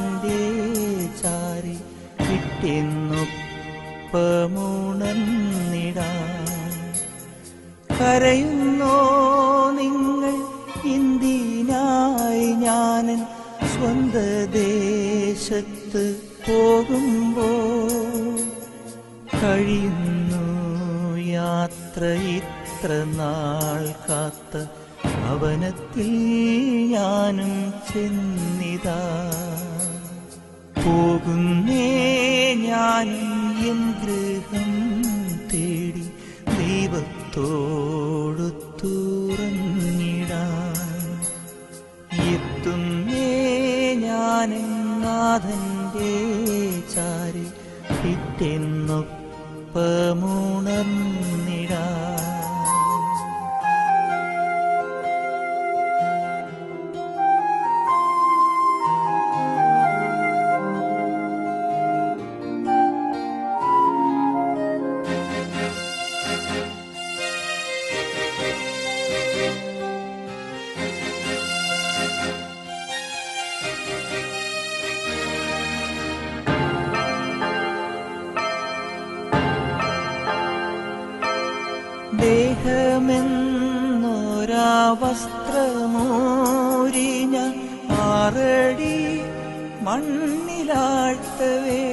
നാഥന്റെ ചാരി വിട്ടെന്നൊപ്പമുണർന്നിടാൻ. കരയുന്നോ നിങ്ങൾ എന്തിനായി? ഞാനൻ സ്വന്ത ദേശത്ത് പോകുമ്പോൾ കഴിയുന്നു യാത്ര ഇത്ര നാൾ കാത്ത ഭവനത്തിൽ ഞാനും ചെന്നിതാ. പോകുന്നേ ഞാനും എൻ ഗൃഹം തേടി ദൈവത്തോടു തുറന്നിടാൻ. എത്തുന്നേ ഞാനും നാഥന്റെ ചാരി വിട്ടെന്നൊപ്പമുണർന്നിടാൻ. ദേഹമെന്നൊരാ വസ്ത്രമൂരി ഞാൻ 6 അടി മണ്ണിലാഴ്ത്തവേ,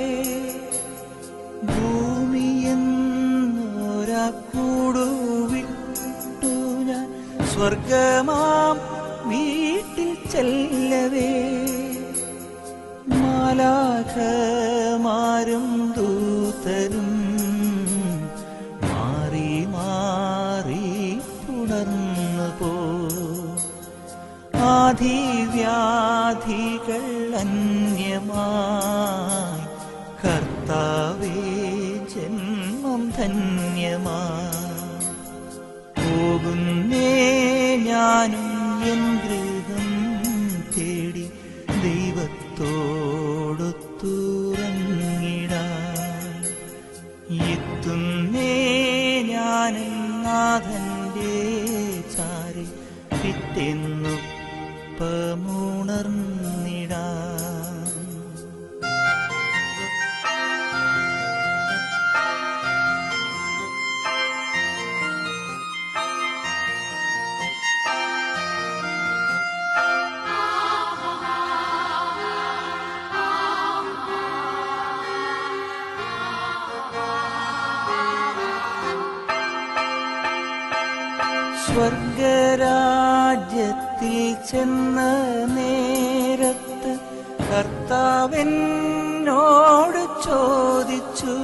ഭൂമിയെന്നൊരാ കൂടുവിട്ടു ഞാൻ സ്വർഗമാം വീട്ടിൽ ചെല്ലവേ. മാലാഖമാരും ദൂതരും മാറി മാറി പുണർന്നു പോ. ആധിവ്യാധികൾ അന്യമായി കർത്താവേ ജന്മം ധന്യമായി. പോകുന്നേ ഞാനും എൻ ഗൃഹം തേടി ദൈവത്തോടു തുറന്നിടാൻ. എത്തുന്നേ ഞാനും നാഥന്റെ ചാരി വിട്ടെന്നൊപ്പമുണർന്നിടാൻ. സ്വർഗരാജ്യത്തിൽ ചെന്ന നേരത്ത് കർത്താവെന്നോട് ചോദിച്ചു,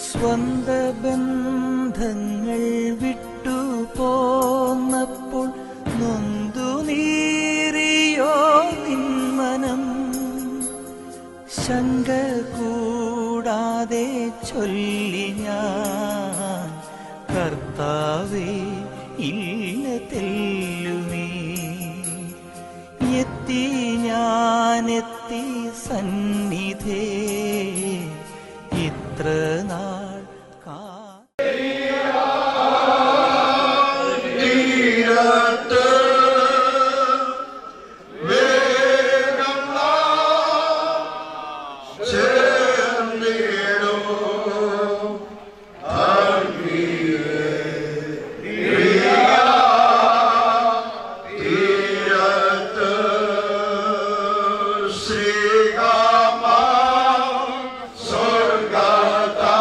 സ്വന്ത ബന്ധങ്ങൾ വിട്ടു പോന്നപ്പോൾ നൊന്തു നീറിയോ നിന്മനം? ശങ്ക കൂടാതെ ചൊല്ലി ഞാൻ, കർത്താവേ ഇല്ല തെല്ലുമേ. എത്തി ഞാനെത്തി സന്നിധേ ഇത്ര നാൾ Sri Rama Sargata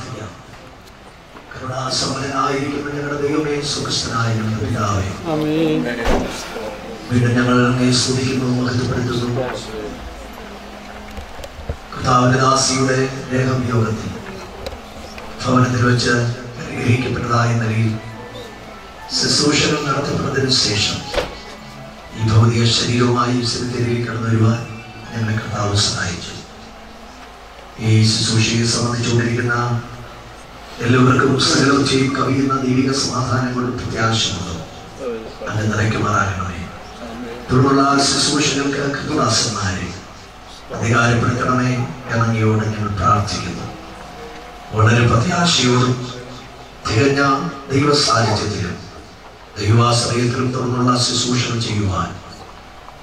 പ്രാർത്ഥിക്കാം. കരുണാസമ്പന്നനായിരിക്കുന്ന ഞങ്ങളുടെ ദൈവമേ, സുഖസ്ഥനായ ഞങ്ങളുടെ പിതാവേ, വീണ്ടും ഞങ്ങൾ അങ്ങേ സ്തുതിക്കുന്നു, മഹത്വപ്പെടുത്തുന്നു. കർത്താവിന്റെ ദാസിയുടെ ദേഹവിയോഗത്തിൽ ഭവനത്തിൽ വെച്ച് ഗ്രഹിക്കപ്പെട്ടതായ നിലയിൽ ശുശ്രൂഷകൾ നടത്തപ്പെട്ടതിനു ശേഷം ഈ ഭൗതിക ശരീരവുമായി സെമിത്തേരിയിൽ കടന്നു വരുവാൻ ഞങ്ങളെ കർത്താവ് സഹായിച്ചു. ഈ ശുശ്രൂഷയെ സംബന്ധിച്ചുകൊണ്ടിരിക്കുന്ന എല്ലാവർക്കും സകലവും ചെയ്യും കവിയുന്ന ദൈവിക സമാധാനങ്ങളും പ്രത്യാശകളും അങ്ങ് നിറയ്ക്കുമാറാകണമേ. തുടർന്നുള്ള ശുശ്രൂഷകൾക്ക് കൃതദാസന്മാരെ അധികാരപ്പെടുത്തണമേ എന്നങ്ങയോട് ഞങ്ങൾ പ്രാർത്ഥിക്കുന്നു. വളരെ പ്രത്യാശയോടും തികഞ്ഞ ദൈവ സാന്നിധ്യത്തിലും ദൈവാശ്രയത്തിലും തുടർന്നുള്ള ശുശ്രൂഷകൾ ചെയ്യുവാൻ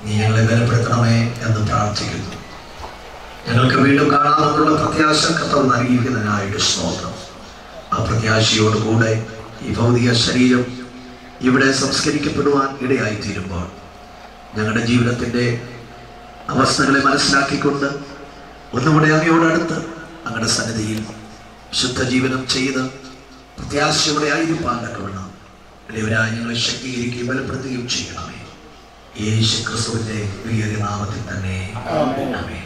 നീ ഞങ്ങളെ ബലപ്പെടുത്തണമേ എന്ന് പ്രാർത്ഥിക്കുന്നു. ഞങ്ങൾക്ക് വീണ്ടും കാണാമെന്നുള്ള പ്രത്യാശ കർത്താവ് നൽകിയിരിക്കുന്നതിനായിട്ട് സ്തോത്രം. ആ പ്രത്യാശയോടുകൂടെ ഈ ഭൗതിക ശരീരം ഇവിടെ സംസ്കരിക്കപ്പെടുവാൻ ഇടയായിത്തീരുമ്പോൾ ഞങ്ങളുടെ ജീവിതത്തിൻ്റെ അവസ്ഥകളെ മനസ്സിലാക്കിക്കൊണ്ട് ഒന്നുകൂടെ അങ്ങയോടടുത്ത് അങ്ങയുടെ സന്നിധിയിൽ ശുദ്ധജീവനം ചെയ്ത് പ്രത്യാശയോടെ ആയിരിക്കാൻ തക്കവണ്ണം ഇവരായി ഞങ്ങളെ ശക്തീകരിക്കുകയും ബലപ്പെടുത്തുകയും ചെയ്യണമേ. യേശു ക്രിസ്തുവിന്റെ വലിയ നാമത്തിൽ തന്നെ ആമേൻ.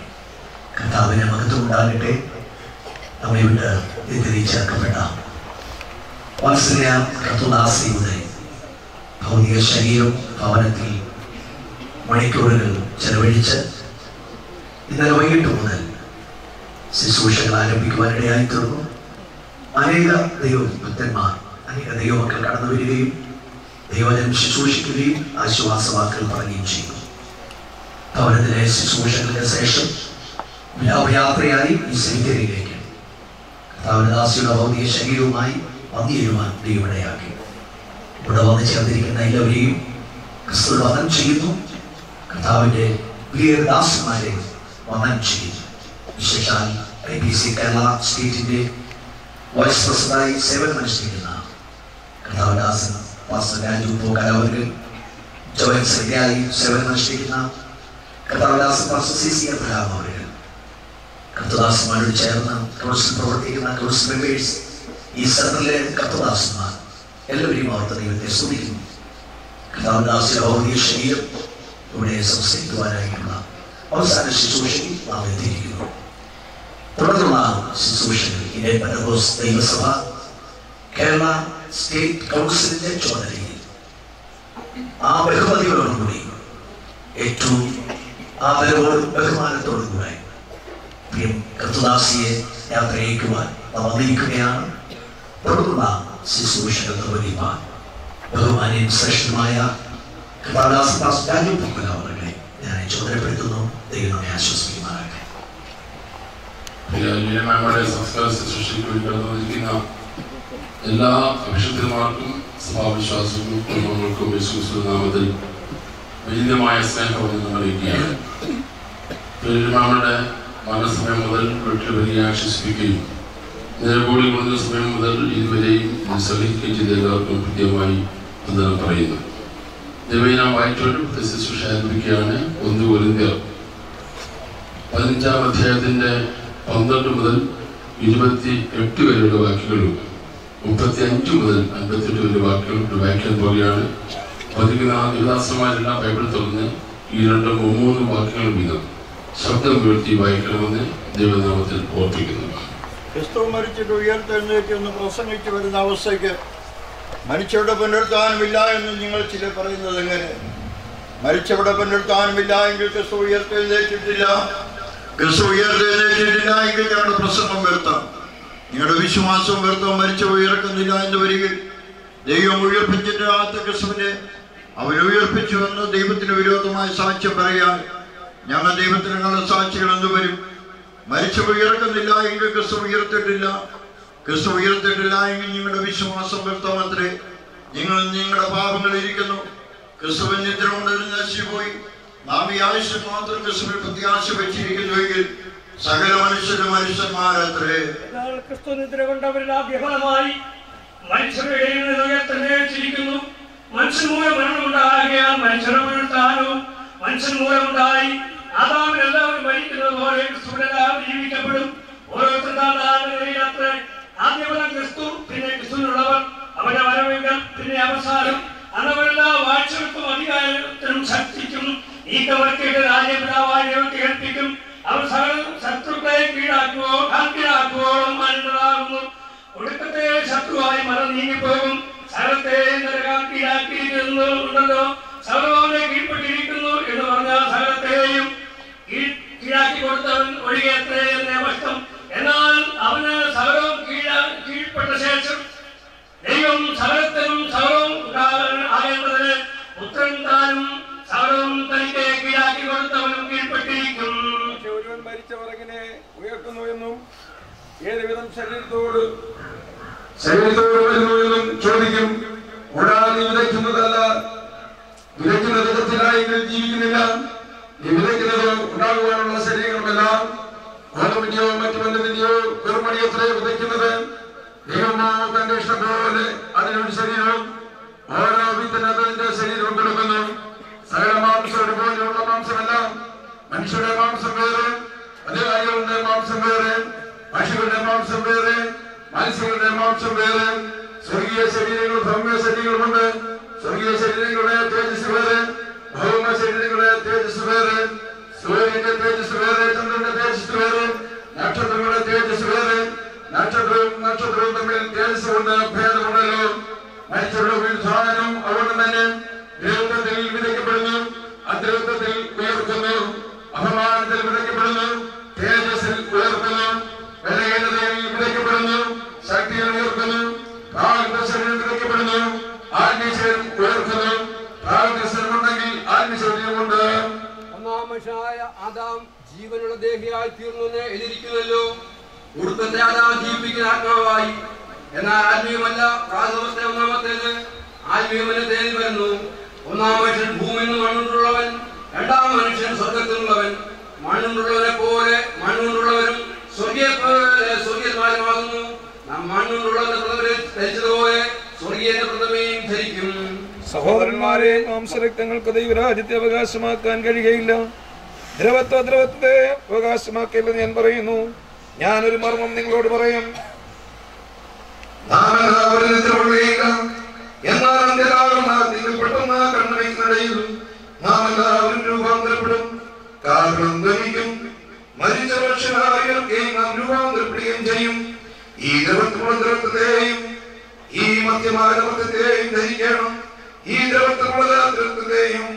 കർത്താവിനെ മഹത്വം ഉണ്ടാകട്ടെ. നമ്മെ വിട്ട് തിരിച്ചേർക്കപ്പെട്ട വാത്സല്യ കർത്തദാസിയുടെ ഭൗതിക ശരീരം ഭവനത്തിൽ മണിക്കൂറുകൾ ചെലവഴിച്ച് ഇന്നലെ വൈകിട്ട് മുതൽ ശുശ്രൂഷകൾ ആരംഭിക്കുവാനിടയായി തീർന്നു. അനേക ദൈവഭക്തന്മാർ, അനേക ദൈവമക്കൾ കടന്നു വരികയും ദൈവജനം ശുശ്രൂഷിക്കുകയും ആശ്വാസവാക്കുകൾ പറയുകയും ചെയ്തു. ഭവനത്തിലെ ശുശ്രൂഷകൾക്ക് ശേഷം വിലാപയാത്രയായി ഈ സെമിത്തേരിയിലേക്ക് കർത്താവിന്റെ ഭൗതിക ശരീരവുമായി വന്നു ചേരുവാൻ ദൈവമിടയാക്കി. ഇവിടെ വന്നു ചേർന്നിരിക്കുന്ന എല്ലാവരെയും ക്രിസ്തു വന്ദനം ചെയ്യുന്നു. കർത്താവിന്റെ പ്രിയ ദാസന്മാരെ വന്ദനം ചെയ്യുന്നു. വിശേഷാൽ IPC കേരള സ്റ്റേറ്റിന്റെ വൈസ് പ്രസിഡന്റായി സേവനമനുഷ്ഠിക്കുന്ന കർത്താവദാസൻ പാസ്റ്റർ രാജു പോകാലവർകൾ, ജോയിന്റ് സെക്രട്ടറിയായി സേവനമനുഷ്ഠിക്കുന്ന കർത്താവദാസൻ പാസ്റ്റർ CC അബ്രഹാം അവர்கள், കർത്തദാസന്മാരോട് ചേർന്ന് കൗൺസിൽ പ്രവർത്തിക്കുന്ന കൗൺസിൽ മെമ്പേഴ്സ്, ഈ സെന്ററിലെ കർത്തദാസന്മാർ എല്ലാവരെയും ഓർത്ത് ദൈവത്തെ സ്തുതിക്കുന്നു. കർത്താവദാസിന്റെ ഭൗതിക ശരീരം ഇവിടെ സംസ്കരിക്കുവാനായിട്ടുള്ള അവസാന ശുശ്രൂഷയിൽ നാം എത്തിയിരിക്കുന്നു. തുടർന്നുള്ള ശുശ്രൂഷകൾ ഇന്ത്യൻ പെന്തക്കോസ്ത് ദൈവസഭ കേരള സ്റ്റേറ്റ് കൗൺസിലിന്റെ ചുമതലയിൽ ആ ബഹുമതിയോടുകൂടി ഏറ്റവും ആദരവോടും ബഹുമാനത്തോടും കൂടെ കർത്തദാസിയെ യാത്രയക്കുവാൻ നാം വന്നിരിക്കുകയാണ്. തുടർന്നുള്ള ശുശ്രൂഷകൾ നിർവഹിക്കാൻ ബഹുമാന്യൻ ശ്രേഷ്ഠമായ കർത്താവദാസൻ പാസ്റ്റർ രാജു അവരെ ഞാൻ ചുമതലപ്പെടുത്തുന്നു. ദൈവം നമ്മെ ആശ്വസിക്കുമാറാകട്ടെ. നമ്മുടെ സംസ്കാര ശുശ്രൂഷയ്ക്ക് വേണ്ടി കടന്നുവന്നിരിക്കുന്ന എല്ലാ അഭിഷക്തന്മാർക്കും സഭാവിശ്വാസികൾക്കും കുടുംബങ്ങൾക്കും യേശുക്രിസ്തുവിന്റെ നാമത്തിൽ വിനീതമായ സ്നേഹവന്ദനം അറിയിക്കുകയാണ്. പെരുമാളുടെ മരണസമയം മുതൽ വീട്ടിൽ വരിക ആശ്വസിപ്പിക്കുകയും നിലകൂടി കൊണ്ടുന്ന സമയം മുതൽ ഇതുവരെയും സഹിക്കുകയും ചെയ്ത എല്ലാവർക്കും കൃത്യമായി വന്ദനം പറയുന്നു. ദൈവനാം വായിച്ചുകൊണ്ട് ശുശ്രൂഷ ആരംഭിക്കുകയാണ്. 1 കൊരിന്ത്യർ 15-ാം അധ്യായത്തിന്റെ 12 മുതൽ 28 വരെയുള്ള വാക്യങ്ങളും 35 മുതൽ 58 വരെ വാക്യങ്ങൾ വായിക്കാൻ പോവുകയാണ്. പതിക്കുന്ന യുവദാസന്മാരെല്ലാം ബൈബിൾ തുറന്ന് ഈ 2-3 വാക്യങ്ങൾ വീതം ശബ്ദം വീഴ്ത്തി വായിക്കണമെന്ന് ദൈവനാമത്തിൽ ഓർപ്പിക്കുന്നു. ക്രിസ്തു മരിച്ചിട്ട് ഉയർത്തെഴുന്നേറ്റ് എന്ന് പ്രസംഗിച്ചു വരുന്ന അവസ്ഥയ്ക്ക് മരിച്ചവിടെ പുനരുത്ഥാനമില്ല എന്ന് നിങ്ങൾ ചില പറയുന്നത് എങ്ങനെ? മരിച്ചവിടെ പുനരുത്ഥാനമില്ല എങ്കിൽ ക്രിസ്തു ഉയർത്തെഴുന്നേറ്റിട്ടില്ല. ക്രിസ്തു ഉയർത്തെഴുന്നേറ്റിട്ടില്ല എങ്കിൽ ഞങ്ങളുടെ പ്രസംഗം വ്യർത്ഥം, നിങ്ങളുടെ വിശ്വാസവും വ്യർത്ഥം. മരിച്ച ഉയർക്കുന്നില്ല എന്ന് വരിക ദൈവം ഉയർപ്പിച്ചിട്ടാത്ത ക്രിസ്തുവിനെ അവൻ ഉയർപ്പിച്ചുവെന്ന് ദൈവത്തിന് വിരോധമായ സാക്ഷ്യം പറയാൻ ഞങ്ങൾ ദൈവത്തിനുള്ള സാക്ഷികൾ എന്ന് വരും. മരിച്ച ഉയർക്കുന്നില്ല എങ്കിൽ ക്രിസ്തു ഉയർത്തിട്ടില്ല. ക്രിസ്തു ഉയർത്തിട്ടില്ല എങ്കിൽ നിങ്ങളുടെ വിശ്വാസം വ്യർത്ഥമത്രേ. നിങ്ങൾ നിങ്ങളുടെ പാപങ്ങൾ ഇരിക്കുന്നു. ക്രിസ്തുവിൻ നിദ്ര കൊണ്ട് നശിച്ചുപോയി. നാം ഈ ആയുഷ്യം മാത്രം ക്രിസ്തുവിൽ പ്രത്യാശ വെച്ചിരിക്കുന്നുവെങ്കിൽ സകല മനുഷ്യരും മനുഷ്യന്മാരത്രേ. ക്രിസ്തു നിദ്ര കൊണ്ടവരിൽ ആദ്യഫലമായി മനുഷ്യരുടെ ഉയർത്തെഴുന്നേറ്റിരിക്കുന്നു. മനുഷ്യൻ മൂലം മരണമുണ്ടാകുകയാൽ മനുഷ്യരുടെ ഉയർത്താനും മനുഷ്യൻ മൂലമുണ്ടായി. ആദാമിൽ എല്ലാവരും മരിക്കുന്നത് പോലെ ക്രിസ്തുവിൽ എല്ലാവരും ജീവിക്കപ്പെടും. ഓരോരുത്തരുടെ അത്രേ. നീങ്ങിപ്പോകും. സകലത്തെ കീഴാക്കിയിരിക്കുന്നുണ്ടല്ലോ, സകലവനെ കീഴ്പ്പെട്ടിരിക്കുന്നു എന്ന് പറഞ്ഞാൽ സകലത്തെയും കീഴാക്കി കൊടുത്തവൻ ഒഴികെ എത്രയെന്ന വസ്ത്രം. എന്നാൽ അവന് സകലവും കീഴ്പ്പെട്ട ശേഷം ദൈവം സകലത്തിനും സകലവും ആകേണ്ടതിന് പുത്രൻ താനും സകലവും തനിക്ക് കീഴാക്കി കൊടുത്തവനും കീഴ്പ്പെട്ടിരിക്കും. ഒരുവൻ മരിച്ചവർ എങ്ങനെ ഉയർത്തുന്നു എന്നും ഏതുവിധം ശരീരത്തോട് വരുന്നു എന്നും ചോദിക്കും. കൂടാതെ വിതയ്ക്കുന്നതല്ല, വിതയ്ക്കുന്ന വിധത്തിലായെങ്കിൽ ജീവിക്കുന്നില്ല. ഈ വിതയ്ക്കുന്നത് ഉണ്ടാകുവാനുള്ള ശരീരങ്ങളെല്ലാം ഗോതമ്പിന്റെയോ മറ്റു വല്ലതിന്റെയോ വെറുമണിയത്രേ വിതയ്ക്കുന്നത്. ദൈവമോ തന്റെ ഇഷ്ടം പോലെ അതിനൊരു ശരീരവും ഓരോ വിത്തിന് അതിന്റെ ശരീരവും കൊടുക്കുന്നു. സകല മാംസം ഒരുപോലെയുള്ള മാംസമല്ല. മനുഷ്യരുടെ മാംസം വേറെ, അധികാരികളുടെ മാംസം വേറെ, പക്ഷികളുടെ മാംസം വേറെ, മത്സ്യങ്ങളുടെ മാംസം വേറെ. സ്വർഗീയ ശരീരങ്ങളും ഭൗമ ശരീരങ്ങളുമുണ്ട്. സ്വർഗീയ ശരീരങ്ങളുടെ തേജസ് വേറെ, ഭൗമ ശരീരങ്ങളുടെ തേജസ് വേറെ. സൂര്യന്റെ തേജസ് വേറെ, ചന്ദ്രന്റെ തേജസ് വേറെ, നക്ഷത്രങ്ങളുടെ തേജസ് വേറെ. നക്ഷത്രവും തമ്മിൽ തേജസ് കൊണ്ട് ഭേദമുണ്ടല്ലോ. മരിച്ചവരുടെ ഉത്ഥാനം അതുകൊണ്ട് തന്നെ ദേവത്വത്തിൽ വിതയ്ക്കപ്പെടുന്നു, അദ്രവത്വത്തിൽ ഉയർത്തുന്നു, അപമാനത്തിൽ വിതയ്ക്കപ്പെടുന്നു, തേജസ്സിൽ ഉയർത്തുന്നു, ബലഹീനതയിൽ വിതയ്ക്കപ്പെടുന്നു, ശക്തിയിൽ ഉയർത്തുന്നു, പ്രാഗത്യശരീരം വിതയ്ക്കപ്പെടുന്നു, ആത്മീയശരീരം ഉയർത്തുന്നു. പ്രാഗത്യശരീരമുണ്ടെങ്കിൽ ആത്മീയശരീരമുണ്ട്. ഒന്നാം മനുഷ്യനായ ആദാം ജീവനുള്ള ദേഹിയായി തീർന്നു എന്ന് എഴുതിയിരിക്കുന്നല്ലോ. ഉടുപ്പത്തെ ആദാം ജീവിപ്പിക്കുന്ന ആത്മാവായി. എന്നാൽ ആത്മീയമല്ല. പ്രാഥമത്തെ ഒന്നാമത്തേത് ആത്മീയമല്ല തേടി വരുന്നു. ഒന്നാം മനുഷ്യൻ ഭൂമിയിൽ നിന്ന് മണ്ണുകൊണ്ടുള്ളവൻ, രണ്ടാം മനുഷ്യൻ സ്വർഗത്തിൽ നിന്നുള്ളവൻ. മണ്ണുകൊണ്ടുള്ളവനെ പോലെ മണ്ണുകൊണ്ടുള്ളവരും സ്വർഗീയമാകുന്നു. നാം മണ്ണുകൊണ്ടുള്ളവന്റെ പ്രഥമരെ ധരിച്ചതുപോലെ സ്വർഗീയന്റെ പ്രഥമയും ധരിക്കും. സഹോദരന്മാരെ, മാംസരക്തങ്ങൾക്ക് ദൈവരാജ്യത്തെ അവകാശമാക്കാൻ കഴിയുകയില്ല. ദ്രവത്വത്തെ അവകാശമാക്കില്ലെന്ന് ഞാൻ പറയുന്നു. ഞാനൊരു മർമ്മം നിങ്ങളോട് പറയും. എന്നാൽ നിങ്ങൾ പെട്ടെന്ന് കണ്ണുവയ്ക്കുന്നിടയിൽ നാം എല്ലാവരും രൂപാന്തരപ്പെടും. കാരണം ധരിക്കും. മരിച്ച മനുഷ്യനായിരിക്കുകയും നാം രൂപാന്തരപ്പെടുകയും ചെയ്യും. ഈ ദ്രവത്വത്തെയും ഈ മധ്യമായ ദ്രവത്വത്തെയും ധരിക്കണം. ഈ ദ്രവത്വത്തെയും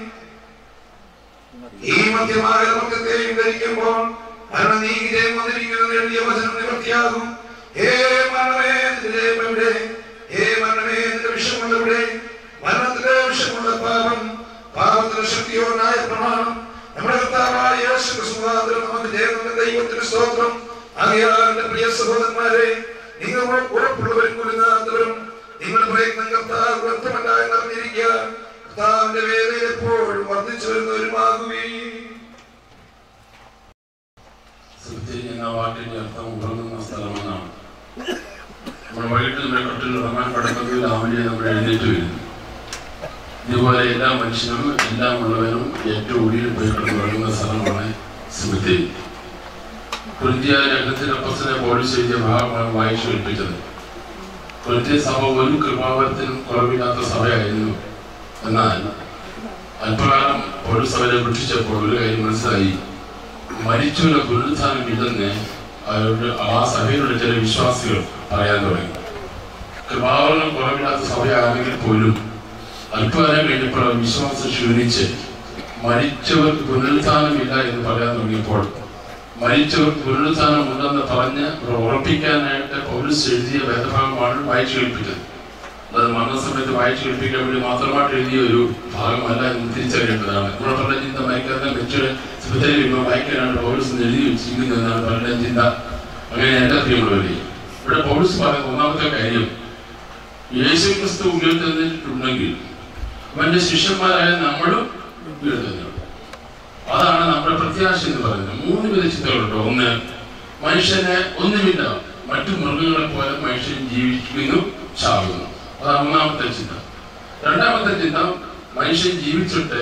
ഈ മധ്യമായ ദ്രവത്വത്തെയും ധരിക്കുമ്പോൾ മരണനീതിയും വന്നിരിക്കുന്നത് എഴുതിയ വചനം നിവൃത്തിയാകും. ഹേ മരണമേ എവിടെ? ഹേ മരണമേ നിന്റെ വിഷമുള്ളവിടെ? മരണത്തിന്റെ വിഷമുള്ള പാപം, പാപത്തിന്റെ ശക്തിയോ ന്യായ പ്രമാണം. നമ്മുടെ കർത്താവായ യേശു ക്രിസ്തു നമുക്ക് ദൈവത്തിന് സ്തോത്രം. ആകയാൽ എന്റെ പ്രിയ സഹോദരന്മാരെ, നിങ്ങൾ ഉറപ്പുള്ളവരും കുലുങ്ങാത്തവരും നിങ്ങളുടെ പ്രയത്നം കർത്താവ് വ്യർത്ഥമല്ല എന്നറിഞ്ഞിരിക്കുക. കർത്താവിന്റെ വേദന എപ്പോഴും വർദ്ധിച്ചു വരുന്നവരുമാകുകയും. എന്ന വാക്കിന്റെ അർത്ഥം ഉറങ്ങുന്ന സ്ഥലമെന്നാണ്. നമ്മൾ വൈകിട്ട് നമ്മുടെ കട്ടിൽ ഉറങ്ങാൻ കിടക്കുന്നത് രാവിലെ നമ്മൾ എഴുന്നേറ്റ് വരുന്നു. ഇതുപോലെ എല്ലാ മനുഷ്യനും എല്ലാം ഉള്ളവനും ഏറ്റവും ഒടുവിൽ പോയിട്ട് ഉറങ്ങുന്ന സ്ഥലമാണ് സെമിത്തേരി. കൊരിന്ത്യ ലേഖനത്തിന്റെ അപ്പോസ്തലനായ പൗലോസ് എഴുതിയ ഭാഗമാണ് വായിച്ചു കേൾപ്പിച്ചത്. കൊരിന്ത്യ സഭ ഒരു കൃപാവരത്തിനും കുറവില്ലാത്ത സഭയായിരുന്നു. എന്നാൽ അല്പകാലം പൗലോസ് അവരെ വിളിച്ചപ്പോൾ ഒരു കാര്യം മനസ്സിലായി. മരിച്ചവരുടെ പുനരുത്ഥാനം ഇല്ലെന്ന് ആ സഭയിലുള്ള ചില വിശ്വാസികൾ പറയാൻ തുടങ്ങി. കൃപാവരണം കുറവില്ലാത്ത സഭയാണെങ്കിൽ പോലും അല്പകാലം കഴിഞ്ഞപ്പോൾ വിശ്വാസം ക്ഷീണിച്ച് മരിച്ചവർക്ക് പുനരുത്ഥാനമില്ല എന്ന് പറയാൻ തുടങ്ങിയപ്പോൾ മരിച്ചവർക്ക് പുനരുത്ഥാനം ഉണ്ടെന്ന് പറഞ്ഞ് ഉറപ്പിക്കാനായിട്ട് പൗലോസ് എഴുതിയ വേദഭാഗമാണ് വായിച്ചു കേൾപ്പിച്ചത്. അത് മരണസമയത്ത് വായിച്ചു കേൾപ്പിക്കാൻ വേണ്ടി മാത്രമായിട്ട് എഴുതിയ ഒരു ഭാഗമല്ല എന്ന് തിരിച്ചറിയേണ്ടതാണ്. നമ്മുടെ പല ചിന്ത മരിക്കാത്ത മരിച്ചവരെ സെമിത്തേരിയിൽ വായിക്കാനാണ് പൗലോസ് എഴുതി വെച്ചിരിക്കുന്നതെന്നാണ് പലരുടെയും ചിന്ത. അങ്ങനെ എൻ്റെ പ്രിയമുള്ളവരെ, ഇവിടെ പൗലോസ് പറയുന്ന ഒന്നാമത്തെ കാര്യം, യേശുക്രിസ്തു ഉയർത്തെഴുന്നേറ്റിട്ടുണ്ടെങ്കിൽ അവന്റെ ശിഷ്യന്മാരായ നമ്മളും ഉയർത്തെഴുന്നേൽക്കും. അതാണ് നമ്മുടെ പ്രത്യാശ എന്ന് പറയുന്നത്. 3 വിധ ചിന്തകളുണ്ട്. ഒന്ന്, മനുഷ്യനെ ഒന്നുമില്ല, മറ്റു മൃഗങ്ങളെ പോലെ മനുഷ്യൻ ജീവിക്കുന്നു, ചാകുന്നു. അതാണ് ഒന്നാമത്തെ ചിന്ത. രണ്ടാമത്തെ ചിന്ത, മനുഷ്യൻ ജീവിച്ചിട്ട്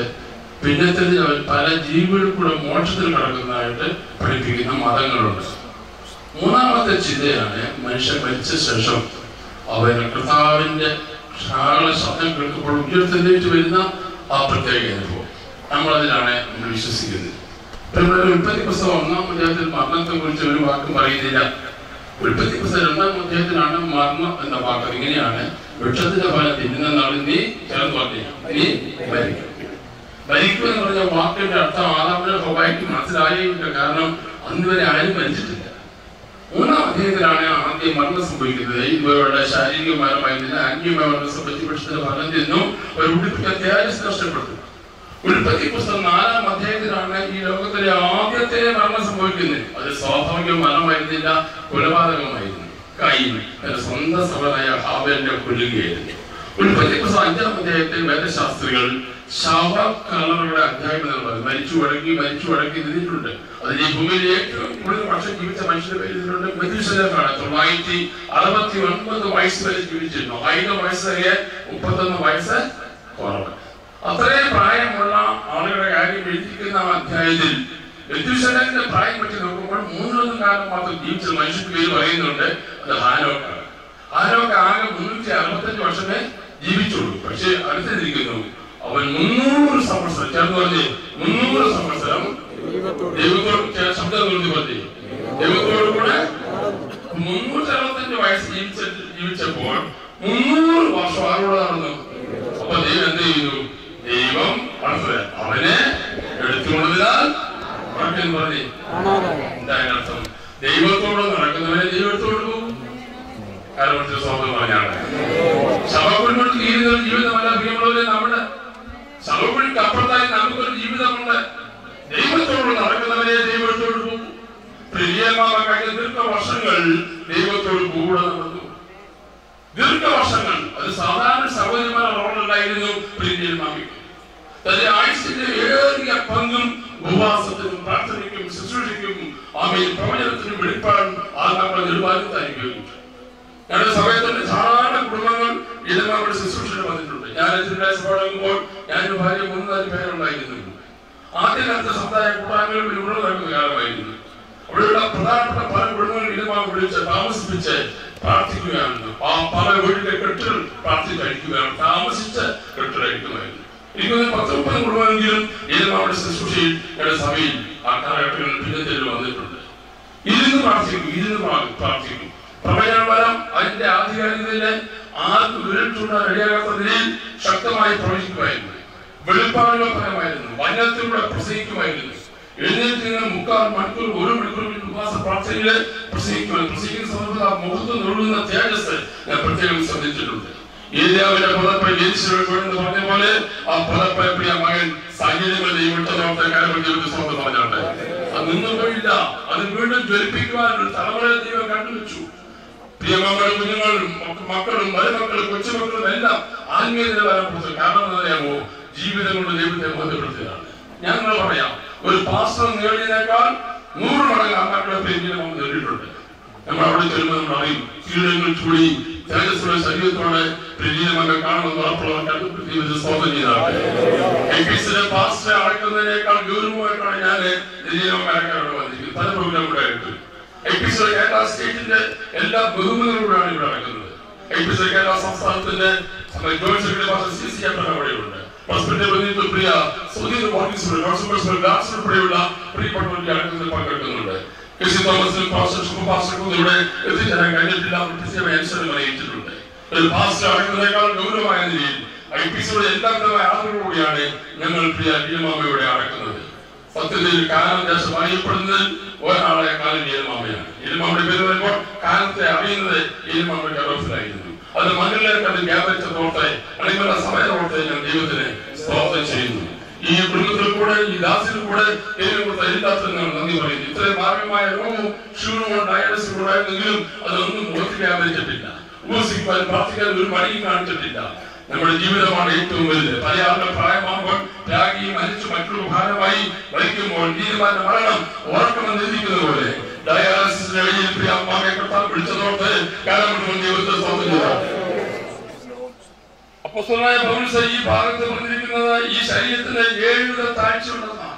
പിന്നത്തെ പല ജീവികളിൽ കൂടെ മോക്ഷത്തിൽ കടക്കുന്നതായിട്ട് പഠിപ്പിക്കുന്ന മതങ്ങളുണ്ട്. മൂന്നാമത്തെ ചിന്തയാണ് മനുഷ്യൻ മരിച്ച ശേഷം അവന് കർത്താവിന്റെ ശബ്ദം കേൾക്കുമ്പോൾ ഉയർത്തെഴുന്നേറ്റ് വരുന്ന ആ പ്രത്യേക അനുഭവം. നമ്മളതിലാണ് നമ്മൾ വിശ്വസിക്കുന്നത്. ഉൽപ്പത്തി പുസ്തകം 1-ാം അധ്യായത്തിൽ മരണത്തെ കുറിച്ച് ഒരു വാക്കും പറയുന്നില്ല. ഉൽപ്പത്തി പുസ്തകം 2-ാം അധ്യായത്തിലാണ് മരണം എന്ന വാക്ക്. ഇങ്ങനെയാണ്, വൃക്ഷത്തിന്റെ ഫലം തിന്നുന്ന നാളിൽ നീ ചേർന്ന് പറഞ്ഞു നീ മരിക്കും. മരിക്കും എന്ന് പറഞ്ഞ വാക്കിന്റെ അർത്ഥം ആദാമിനെ ഹവ്വായ്ക്ക് മനസ്സിലായില്ല. കാരണം അന്ന് വരെ ആരും മരിച്ചിട്ടില്ല. 3-ാം അധ്യായത്തിലാണ് ആദ്യം മരണം സംഭവിക്കുന്നത്. ഇവരുടെ ശാരീരികമായിരുന്നില്ല, ആത്മീയമായ മരണം സംഭവിച്ചു. വൃക്ഷത്തിന്റെ ഫലം തിന്നു ഒരു ഉടുപ്പിന്റെ തേജസ് നഷ്ടപ്പെട്ടു. ഉൽപ്പത്തി പുസ്തകം 4-ാം അധ്യായത്തിലാണ് ഈ ലോകത്തിലെ ആദ്യത്തെ മരണം സംഭവിക്കുന്നത്. അത് സ്വാഭാവിക മരണമായിരുന്നില്ല, കൊലപാതകമായിരുന്നു. കയീൻ തന്റെ സ്വന്തം സഹോദരനായ ഹാബേലിനെ കൊല്ലുകയായിരുന്നു. ഉൽപ്പത്തി പുസ്തകം 5-ാം അധ്യായത്തിൽ വേദശാസ്ത്രികൾ ശവ കളറുകളുടെ അധ്യായം എന്ന് പറയുന്നത് മരിച്ചു അടക്കി നിന്നിട്ടുണ്ട്. അതിൽ ഈ ഭൂമിയിൽ ഏറ്റവും കൂടുതൽ വർഷം ജീവിച്ച മനുഷ്യന്റെ പേരിലുണ്ട്. മെഥൂശലഹാണ് 969 വയസ്സ് വരെ ജീവിച്ചിരുന്നു. 1000 വയസ്സ് വരെ 31 വയസ്സ് കുറവ്. അത്രയും പ്രായമുള്ള ആളുകളുടെ കാര്യം എഴുതിയിരിക്കുന്ന അധ്യായത്തിൽ മെഥൂശലഹിന്റെ പ്രായം പറ്റി നോക്കുമ്പോൾ 3 കാലം മാത്രം ജീവിച്ച മനുഷ്യന്റെ പേര് പറയുന്നുണ്ട്. അത് ഹാനോക്കാണ്. ഹാനോക്ക് ആകെ 365 വർഷമേ ജീവിച്ചുള്ളൂ. പക്ഷെ അടുത്തിരിക്കുന്നു അവൻ 300 സംവത്സരം ചേർന്ന് പറഞ്ഞ് 300 സംവത്സരം ദൈവത്തോട് ശബ്ദം കൊണ്ട് പറഞ്ഞ് ദൈവത്തോട് കൂടെ 365 വയസ്സ് ജീവിച്ചപ്പോൾ 300 വർഷം ആരോട് നടന്നു. അപ്പൊ ദൈവം എന്ത് ചെയ്യുന്നു? ദൈവം അവനെ എടുത്തുകൊണ്ടതിനാൽ പറഞ്ഞു. എന്താ അർത്ഥം? ദൈവത്തോട് നടക്കുന്നവനെ ദൈവം എടുത്തോണ്ട് പോകും. കാരണം സ്വന്തം പറഞ്ഞാണ് ശവക്കുഴികൊണ്ട് തീരുന്ന ജീവിതമല്ല പ്രിയമുള്ളവരെ. നമ്മുടെ ശവക്കുഴിക്ക് അപ്പുറത്തായി നമുക്കൊരു ജീവിതമുണ്ട്. ദൈവത്തോട് നടക്കുന്നവരെ ദൈവത്തോട് പോകും. പ്രിയമാവ കഴിഞ്ഞ ദീർഘവർഷങ്ങൾ ദൈവത്തോട് കൂടെ നടന്നു. ദീർഘവർഷങ്ങൾ അത് സാധാരണ സഹോദരിമാരുടെ റോളുണ്ടായിരുന്നു. പ്രിയമാവിക്ക് തന്റെ ആയുസിന്റെ ഏറിയ പങ്കും ഉപവാസത്തിനും പ്രാർത്ഥനയ്ക്കും ശുശ്രൂഷയ്ക്കും ആമയിൽ പ്രവചനത്തിനും വെളിപ്പാടും ആത്മാക്കളെ നിർവാഹത്തായിരിക്കും. ഞങ്ങളുടെ സമയത്തിന്റെ ധാരാളം കുടുംബങ്ങൾ ഇടമാരുടെ ശുശ്രൂഷയിൽ വന്നിട്ടുണ്ട്. ഞാൻ തുടങ്ങുമ്പോൾ ഞാനൊരു ഭാര്യ 3-4 പേരുണ്ടായിരുന്നു. ആദ്യകാലത്തെ സമുദായ കൂട്ടായ്മകൾ ഇവിടെ നടക്കുന്ന കാലമായിരുന്നു. അവിടെയുള്ള പ്രധാനപ്പെട്ട പല കുടുംബങ്ങൾ ഇടമാവ് വിളിച്ച് താമസിപ്പിച്ച് പ്രാർത്ഥിക്കുകയായിരുന്നു. ആ പല വീടിന്റെ കെട്ടുകൾ പ്രാർത്ഥിച്ചഴിക്കുകയാണ്. താമസിച്ച് കെട്ടിടഴിക്കുമായിരുന്നു. എനിക്ക് 10-30 കുടുംബമെങ്കിലും ഇടമാവിടെ ശുശ്രൂഷയിൽ ഞങ്ങളുടെ സഭയിൽ ആ കാലഘട്ടങ്ങളിൽ ഭിന്നത്തിൽ വന്നിട്ടുണ്ട്. ഇരുന്ന് പ്രാർത്ഥിക്കും. പ്രവചനബലം അതിന്റെ ആധികാരികതയിലെ ആർക്കും വിരൽ റെഡിയാകാത്ത നിലയിൽ ശക്തമായി പ്രവചിക്കുമായിരുന്നു. വെളിപ്പാടുകൾ ഫലമായിരുന്നു. വചനത്തിലൂടെ പ്രസംഗിക്കുമായിരുന്നു. എഴുന്നേറ്റ് നിന്ന് 3/4 മണിക്കൂർ 1 മണിക്കൂർ ഉപവാസ പ്രാർത്ഥനയില് പ്രസംഗിക്കുന്ന സമയത്ത് ആ മുഖത്ത് നുള്ളുന്ന തേജസ് ഞാൻ പ്രത്യേകം ശ്രദ്ധിച്ചിട്ടുണ്ട്. ഏലിയാവിന്റെ പദപ്പ എന്ന് പറഞ്ഞ പോലെ ആ പദപ്പ പ്രിയ മകൻ സാഹചര്യങ്ങൾ ദൈവത്തെ കാര്യങ്ങൾ സ്വന്തം പറഞ്ഞാട്ടെ. അത് നിന്നു പോയില്ല. അത് വീണ്ടും ജ്വലിപ്പിക്കുവാൻ ഒരു തലമുറയെ ദൈവം കണ്ടുവച്ചു. പ്രിയമക്കളും കുഞ്ഞുങ്ങളും മക്കളും മരുമക്കളും കൊച്ചുമക്കളും എല്ലാം ആത്മീയ നിലവാരപ്പെടുത്തും. കാരണം എന്താ അറിയാമോ? ജീവിതം കൊണ്ട് ദൈവത്തെ ബന്ധപ്പെടുത്തുകയാണ്. ഞങ്ങൾ പറയാം, ഒരു പാസ്റ്റർ നേടിയതിനേക്കാൾ 100 മടങ്ങ് ആത്മാക്കളെ പ്രിയം നേടിയിട്ടുണ്ട്. നമ്മൾ അവിടെ ചെല്ലുമ്പോൾ നമ്മൾ അറിയും. കീഴങ്ങൾ ചൂടി തേജസ്സുള്ള ശരീരത്തോടെ പ്രിയമകൾ കാണുമെന്ന് ഉറപ്പുള്ളവർക്ക് സ്വാഗതം ചെയ്താണ്. പാസ്റ്ററെ അടക്കുന്നതിനേക്കാൾ ഗൗരവമായിട്ടാണ് ഞാൻ പ്രിയമക്കാരോട് വന്നിരിക്കുന്നത്. പല പ്രോഗ്രാമുകളായിട്ട് കേരള സ്റ്റേറ്റിന്റെ എല്ലാ ബഹുമതികളോടാണ് ഇവിടെ നടക്കുന്നത്. കേരള സംസ്ഥാനത്തിന്റെ ജോയിന്റ് സെക്രട്ടറി അവിടെയുണ്ട്. പ്രിയ ഉൾപ്പെടെയുള്ള പ്രിയപ്പെട്ടവരുടെ അടക്കത്തിൽ പങ്കെടുക്കുന്നുണ്ട്. കൃഷി തോമസിനും ഇവിടെ എത്തിച്ചേരാൻ കഴിഞ്ഞിട്ടില്ല. അനുസരണം അറിയിച്ചിട്ടുണ്ട്. ഒരു പാസ്റ്റർ അടക്കുന്നതിനേക്കാൾ ഗൗരവമായ നിലയിൽ IPCയുടെ എല്ലാവിധമായ ആദരവോടെയാണ് ഞങ്ങൾ പ്രിയ ലീലമാമയോടെ അടക്കുന്നത്. സത്യത്തിൽ കാനം ദേശം അറിയപ്പെടുന്നത് ഒരാളെ കാലം ലീലമാമയാണ്. ലീലമാമയുടെ പേര് പറയുമ്പോൾ കാലത്തെ അറിയുന്നത് ലീലമാമയുടെ ഗർഭത്തിലായിരുന്നു. അത് മണ്ണിലേക്ക് അത് വ്യാപരിച്ചതോർത്തെ അല്ലെങ്കിൽ സമയത്തോർത്തെ ഞാൻ ദൈവത്തിന് സ്തോത്രം ചെയ്യുന്നു. ഈ കുടുംബത്തിൽ കൂടെ ഈ ദാസിൽ കൂടെ കൊടുത്ത എല്ലാത്തിനും നന്ദി പറയുന്നു. ഇത്രയും ഭാഗമായ രോഗവും ക്ഷീണവും ഡയാലിസിസ് ഉണ്ടായിരുന്നെങ്കിലും അതൊന്നും മുഖത്ത് വ്യാപരിച്ചിട്ടില്ല. ഉപസിക്കാൻ പ്രാർത്ഥിക്കാൻ ഒരു മടിയും കാണിച്ചിട്ടില്ല. നമ്മുടെ ജീവിതമാണ് ഏറ്റവും വലുത്. പല ആളുകൾ പ്രായമാകുമ്പോൾ ത്യാഗി മരിച്ചു മറ്റുള്ള ഭാരമായി വഹിക്കുമ്പോൾ നീതിമാന്റെ മരണം ഉറക്കമെന്ന് എഴുതിക്കുന്ന പോലെ ഡയാലിസിസിന്റെ വഴിയിൽ പ്രിയ അമ്മാമയെ കർത്താവ് വിളിച്ചതോർത്ത് കാലം ദൈവത്തെ സ്തോത്രം ചെയ്തു. അപ്പോസ്തലനായ പൗലോസ് ഈ ഭാഗത്ത് പറഞ്ഞിരിക്കുന്നത് ഈ ശരീരത്തിന് 7 താഴ്ചയുണ്ടെന്നാണ്.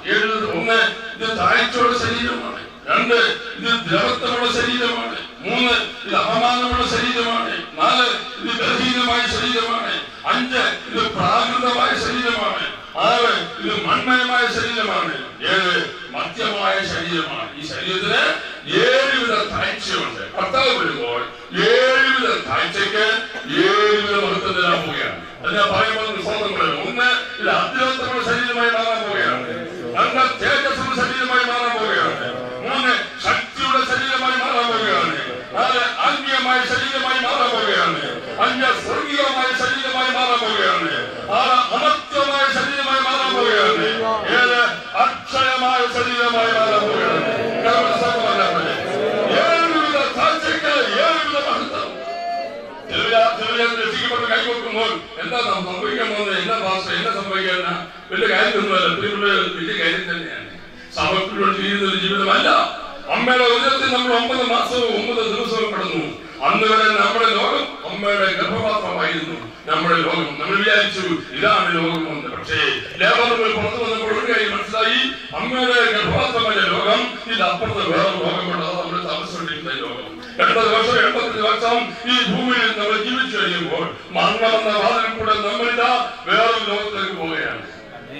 1 ഇത് താഴ്ചയുള്ള ശരീരമാണ്. 2 ഇത് ദ്രവത്വമുള്ള ശരീരമാണ്. 3 ഇത് അപമാനമുള്ള ശരീരമാണ്. 4 ഇത് ബലഹീനമായ ശരീരമാണ്. 5 ഇത് പ്രാകൃതമായ ശരീരമാണ്. ഇത് മൺമയമായ ശരീരമാണ്, ഏത് മധ്യമായ ശരീരമാണ്. ഈ ശരീരത്തിന് 7 വിധ താഴ്ചയുണ്ട്. കർത്താവ് വരുമ്പോൾ 7 വിധ താഴ്ചയ്ക്ക് 7 വിധ മഹത്വം തരാൻ പോവുകയാണ്. അത് ഞാൻ പറയുമ്പോൾ വിശ്വാസപ്പെടുന്നു. ഒന്ന്, ഇത് അത്യുത്തമ ശരീരമായി മാറാൻ പോവുകയാണ്. 2, തേജസ്സുള്ള ശരീരമായി മാറാൻ പോവുകയാണ്. 3, ശക്തിയുടെ ശരീരമായി മാറാൻ പോവുകയാണ്. 4, ആത്മീയമായ ശരീരമായി മാറാൻ പോവുകയാണ്. 5, സ്വർഗീയമായ ശരീരമായി മാറാൻ പോവുകയാണ്. 6, അമർത്യമായ ശരീരമായി മാറാൻ പോവുകയാണ്. 7, അക്ഷയമായ ശരീരമായി മാറാൻ പോവുകയാണ്. 7 വിധ താഴ്ചയ്ക്ക് 7 വിധ മഹത്വം. രക്ഷിക്കപ്പെട്ട് കൈകൊടുക്കുമ്പോൾ എന്താ സംഭവിക്കാൻ പോകുന്നത്? എന്താ ഭാഷ എന്താ സംഭവിക്കാന വലിയ കാര്യമൊന്നുമല്ല, വലിയ കാര്യം തന്നെയാണ്. സമർപ്പിലുള്ള ജീവിതം ജീവിതമല്ല. അമ്മയുടെ ഉദരത്തിൽ നമ്മൾ 9 മാസവും 9 ദിവസവും കടന്നു. അന്ന് വരെ നമ്മുടെ ലോകം അമ്മയുടെ ഗർഭപാത്രമായിരുന്നു. നമ്മുടെ ലോകം നമ്മൾ വിചാരിച്ചു ഇതാണ് ലോകം എന്ന്. പക്ഷേ ലേബറുകൾ പുറത്തു വന്നപ്പോൾ ഒരു കാര്യം മനസ്സിലായി, അമ്മയുടെ ഗർഭപാത്രമായ ലോകം ഇതിനപ്പുറത്ത് വേറെ ലോകമുണ്ട്. അത് നമ്മൾ താമസിച്ചുകൊണ്ടിരിക്കുന്ന ലോകം. 80 വർഷം 85 വർഷം ഈ ഭൂമിയിൽ നമ്മൾ ജീവിച്ചു കഴിയുമ്പോൾ മരണമെന്ന വാതിൽ കൂടെ നമ്മളിതാ വേറൊരു ലോകത്തേക്ക് പോവുകയാണ്.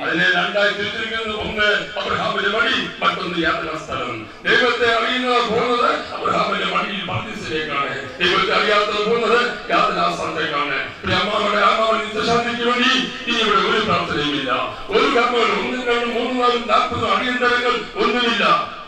അതിനെ 2 തിരിച്ചിരിക്കുന്നത്. ഒന്ന് അബ്രഹാമിന്റെ മടി, മറ്റൊന്ന് യാത്രാ സ്ഥലം. ദൈവത്തെ അറിയുന്നത് പോകുന്നത് അബ്രഹാമിന്റെ മടിയിൽ പർദീസിലേക്കാണ്. ദൈവത്തെ അറിയാത്തത് പോകുന്നത് യാത്രാ സ്ഥലത്തേക്കാണ്. അമ്മാവൻ നിത്യശാന്തിക്ക് വേണ്ടി ഇനി ഇവിടെ ഒരു പ്രാർത്ഥനയുമില്ല, ഒരു കർമ്മവും 1, 2, 3, 4, 40 അടിയന്തരങ്ങൾ ഒന്നുമില്ല.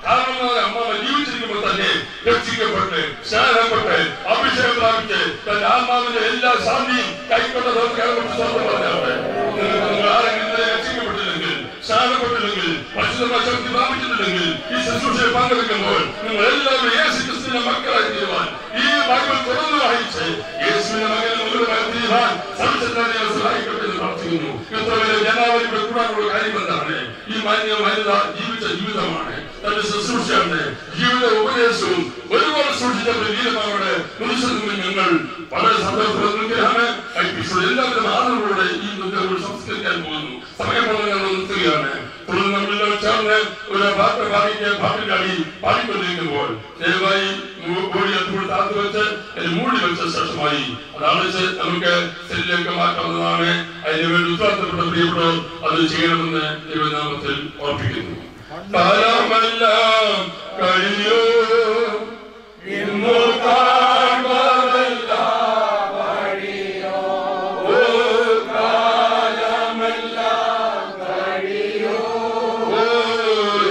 കാരണം അമ്മാവ ജീവിച്ചിരിക്കുമ്പോൾ തന്നെ രക്ഷിക്കപ്പെട്ട് സ്നാനപ്പെട്ട് അഭിഷേകം പ്രാപിച്ച് തന്റെ ആത്മാവിന്റെ എല്ലാ ശാന്തിയും കൈക്കൊണ്ടത് പറഞ്ഞാണ്. നിങ്ങൾ ആരെങ്കിലും രക്ഷിക്കപ്പെട്ടില്ലെങ്കിൽ, സ്നാനപ്പെട്ടില്ലെങ്കിൽ, പരിശുദ്ധമായ ശക്തി പ്രാപിച്ചിട്ടില്ലെങ്കിൽ ഈ ശുശ്രൂഷയെ പങ്കെടുക്കുമ്പോൾ നിങ്ങൾ എല്ലാവരും യേശു ക്രിസ്തുവിന്റെ മക്കളായി തീരുവാൻ, ഈ ബൈബിൾ തുറന്നു വായിച്ച് യേശുവിന്റെ മകനെ മുഴുവനായി തീരുവാൻ സവിശേഷതയെ സഹായിക്കട്ടെ എന്ന് പ്രാർത്ഥിക്കുന്നു. ഇത്ര വലിയ ജനാവലിയുടെ കൂടാനുള്ള കാര്യം എന്താണ്? ഈ മാന്യത ജീവിച്ച ജീവിതമാണ്, തന്റെ ശുശ്രൂഷയാണ്, ജീവിത ഉപദേശവും ഒരുപോലെ സൂക്ഷിച്ചപ്പോൾ വീരമാരുടെ പുരുഷനും ഞങ്ങൾ വളരെ സന്തോഷമാണ്. എല്ലാവരും ആദരവോടെ ഈ നൃത്തങ്ങൾ സംസ്കരിക്കാൻ പോകുന്നു. സമയപ്രദം ഞങ്ങൾ നിർത്തുകയാണ്. തുടർന്ന് നമ്മളെല്ലാം ചേർന്ന് ഒരു പാട്ട് പാടിക്കൊണ്ടിരിക്കുമ്പോൾ ദയവായി താത്തു വെച്ച് അതിന് മൂടി വെച്ച ശേഷമായി അതടച്ച് നമുക്ക് ശരീരമൊക്കെ മാറ്റാവുന്നതാണ്. അതിനുവേണ്ടി ഉത്തരവാദിത്തപ്പെട്ട പ്രിയപ്പെട്ടവർ അത് ചെയ്യണമെന്ന് ദൈവനാമത്തിൽ ഓർപ്പിക്കുന്നു. കാലമെല്ലാം കഴിഞ്ഞു ഇന്നു കാണുന്നതല്ല വഴിയോ, കാലമെല്ലാം കഴിയോ,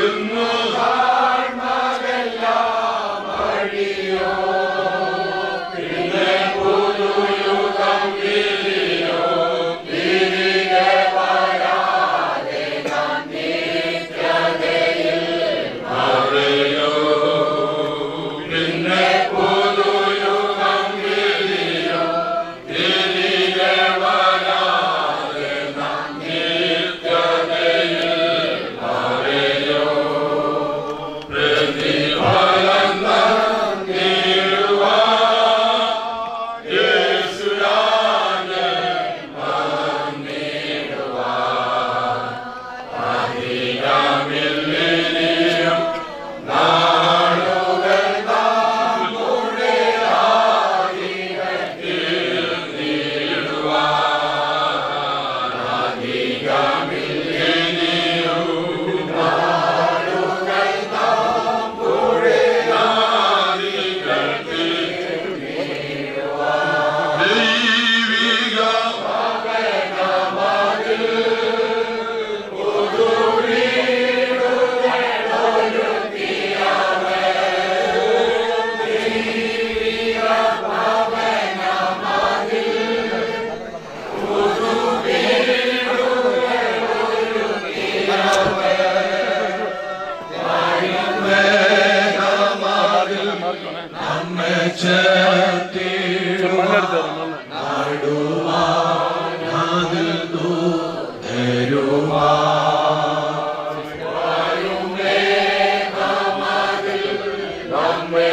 ഇന്നു കാണുന്നതല്ല വഴിയോ, പിന്നെ പുതുയുഗം വിരിയോ, തിരികെ വരാതെ നിത്യതയിൽ മറയോ, പിന്നെ പുതുയുഗം വിരിയോ, തിരികെ വരാതെ നിത്യതയിൽ മറയോ, പ്രതിഫലം നേടുവാൻ യേശുരാജൻ വന്നിടുവാൻ അധികമില്ലിനിയും നാളുകൾ നമ്മുടെ ആധിപത്യത്തിൽ നേടുവാൻ അധികമില്ലിനിയും നാളുകൾ നമ്മുടെ ആധിപത്യത്തിൽ നേടുവാൻ ദൈവിക ഭവനമതിൽ നമ്മെ ചേർത്തിടുവാൻ നടുവാൻ അതിൽ ദൂതരുവാൻ നമ്മെ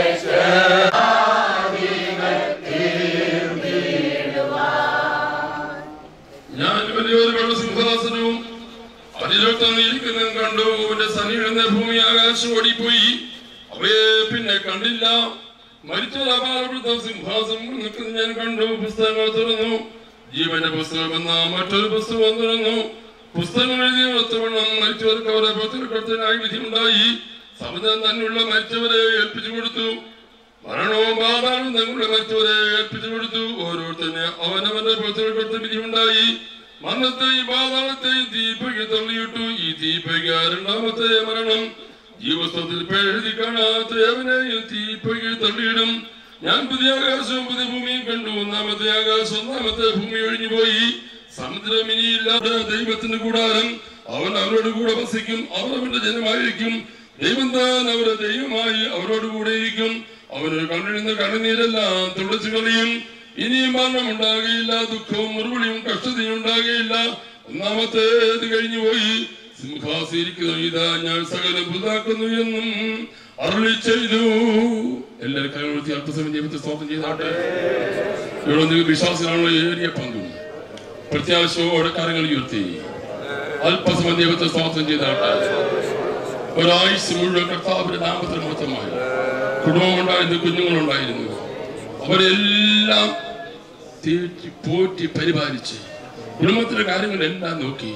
ഞാൻ വലിയൊരു വെള്ള സിംഹാസനവും അതിലൊട്ടങ്ങിയിരിക്കുന്നതും കണ്ടു. അവന്റെ സന്നിധിയിൽ ഭൂമി ആകാശം ഓടിപ്പോയി, അവയെ പിന്നെ കണ്ടില്ല. മരിച്ചവർ അപാരപ്പെടുത്ത സിംഹാസനം നിൽക്കുന്നത് ഞാൻ കണ്ടു. പുസ്തകങ്ങൾ തുറന്നു, ജീവന്റെ പുസ്തകം എന്ന മറ്റൊരു പുസ്തകം തുറന്നു. പുസ്തകങ്ങൾ എഴുതിയ ഒത്തവണ്ണം മരിച്ചവർക്ക് അവരെ പുറത്തിനായി വിധിയുണ്ടായി. സമുദ്രം തന്നെയുള്ള മരിച്ചവരെ ഏൽപ്പിച്ചു കൊടുത്തു. മരണവും പാതാളവും തങ്ങളുടെ മരിച്ചവരെ ഏൽപ്പിച്ചു കൊടുത്തു. ഓരോരുത്തന്നെ അവനവന്റെ പുറത്തിനടുത്ത് വിധിയുണ്ടായി. മരണത്തെയും പാതാളത്തെയും തീപ്പയ്ക്ക് തള്ളിയിട്ടു. ഈ തീപ്പയ്ക്ക് രണ്ടാമത്തെ മരണം. ജീവസ്വത്തിൽ എഴുതി കാണാത്ത അവനെയും തീപ്പയ്ക്ക് തള്ളിയിടും. ഞാൻ പുതിയ ആകാശവും പുതിയ ഭൂമിയും കണ്ടു. ഒന്നാമത്തെ ആകാശം ഒന്നാമത്തെ ഭൂമി ഒഴിഞ്ഞുപോയി. സമുദ്രം ഇനിയില്ലാത്ത ദൈവത്തിന്റെ കൂടാരം. അവൻ അവരോട് കൂടെ വസിക്കും. അവർ അവന്റെ ജനമായിരിക്കും. ദൈവം താൻ അവരുടെ ദൈവമായി അവരോട് കൂടെ ഇരിക്കും. അവരുടെ കണ്ണിൽ നിന്ന് കണ്ണുനീരെല്ലാം തുടച്ചു കളയും. ഇനിയും മരണം ഉണ്ടാകുകയില്ല. ദുഃഖവും മുറിവിളിയും കഷ്ടതയും ഉണ്ടാകുകയില്ല. ഒന്നാമത്തേത് കഴിഞ്ഞുപോയി. സിംഹാസീകരിക്കുന്നു. ഇതാ ഞാൻ സകലം പുതുതാക്കുന്നു എന്നും അരുളി ചെയ്തു. എല്ലാവരും കൈകൊടുത്തി അല്പസമയം ദൈവത്തെ സ്തോത്രം ചെയ്താട്ടെ. ഇവിടെ നിങ്ങൾ വിശ്വാസത്തിനാണല്ലോ ഏറിയ പങ്കും. പ്രത്യാശയോടെ കരങ്ങൾ ഉയർത്തി അല്പസമയം ദൈവത്തെ സ്തോത്രം ചെയ്താട്ടെ. ഒരാഴ്ച മുഴുവൻ കർത്താവിന്റെ നാമത്തിന് മഹത്വമായി കുടുംബമുണ്ടായിരുന്നു, കുഞ്ഞുങ്ങളുണ്ടായിരുന്നു. അവരെല്ലാം തീറ്റി പോറ്റി പരിപാലിച്ച് കുടുംബത്തിലെ കാര്യങ്ങളെല്ലാം നോക്കി.